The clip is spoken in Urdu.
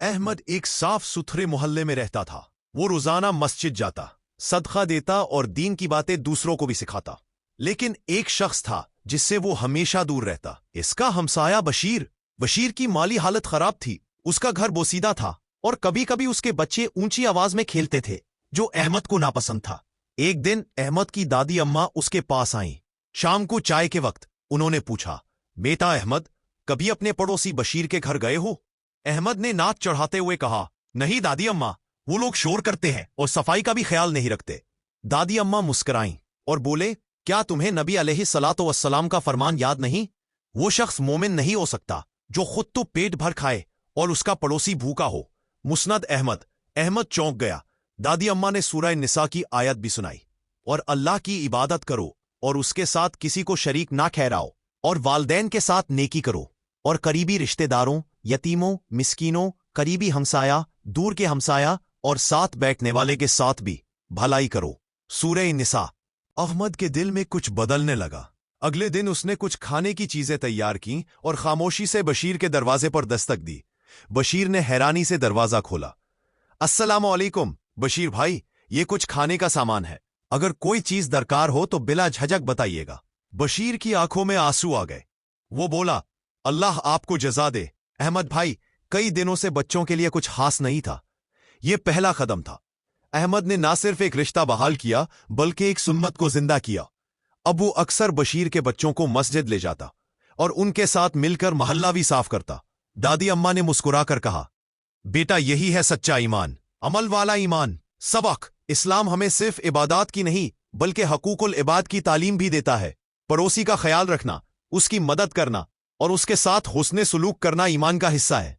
احمد ایک صاف ستھرے محلے میں رہتا تھا۔ وہ روزانہ مسجد جاتا، صدقہ دیتا اور دین کی باتیں دوسروں کو بھی سکھاتا۔ لیکن ایک شخص تھا جس سے وہ ہمیشہ دور رہتا، اس کا ہمسایہ بشیر۔ بشیر کی مالی حالت خراب تھی، اس کا گھر بوسیدہ تھا اور کبھی کبھی اس کے بچے اونچی آواز میں کھیلتے تھے جو احمد کو ناپسند تھا۔ ایک دن احمد کی دادی اماں اس کے پاس آئیں۔ شام کو چائے کے وقت انہوں نے پوچھا، بیٹا احمد، کبھی اپنے پڑوسی بشیر کے گھر گئے ہو؟ احمد نے ناک چڑھاتے ہوئے کہا، نہیں دادی اماں، وہ لوگ شور کرتے ہیں اور صفائی کا بھی خیال نہیں رکھتے۔ دادی اماں مسکرائیں اور بولے، کیا تمہیں نبی علیہ الصلاۃ والسلام کا فرمان یاد نہیں؟ وہ شخص مومن نہیں ہو سکتا جو خود تو پیٹ بھر کھائے اور اس کا پڑوسی بھوکا ہو۔ مسند احمد۔ احمد چونک گیا۔ دادی اماں نے سورہ نساء کی آیت بھی سنائی، اور اللہ کی عبادت کرو اور اس کے ساتھ کسی کو شریک نہ ٹھہراؤ، اور والدین کے ساتھ نیکی کرو، اور قریبی رشتہ داروں، یتیموں، مسکینوں، قریبی ہمسایہ، دور کے ہمسایہ اور ساتھ بیٹھنے والے کے ساتھ بھی بھلائی کرو۔ سورہ نساء۔ احمد کے دل میں کچھ بدلنے لگا۔ اگلے دن اس نے کچھ کھانے کی چیزیں تیار کیں اور خاموشی سے بشیر کے دروازے پر دستک دی۔ بشیر نے حیرانی سے دروازہ کھولا۔ السلام علیکم بشیر بھائی، یہ کچھ کھانے کا سامان ہے، اگر کوئی چیز درکار ہو تو بلا جھجک بتائیے گا۔ بشیر کی آنکھوں میں آنسو آ گئے۔ وہ بولا، اللہ آپ کو جزا دے احمد بھائی، کئی دنوں سے بچوں کے لیے کچھ خاص نہیں تھا، یہ پہلا قدم تھا۔ احمد نے نہ صرف ایک رشتہ بحال کیا بلکہ ایک سنت کو زندہ کیا۔ اب وہ اکثر بشیر کے بچوں کو مسجد لے جاتا اور ان کے ساتھ مل کر محلہ بھی صاف کرتا۔ دادی اماں نے مسکرا کر کہا، بیٹا یہی ہے سچا ایمان، عمل والا ایمان۔ سبق: اسلام ہمیں صرف عبادات کی نہیں بلکہ حقوق العباد کی تعلیم بھی دیتا ہے۔ پڑوسی کا خیال رکھنا، اس کی مدد کرنا اور اس کے ساتھ حسن سلوک کرنا ایمان کا حصہ ہے۔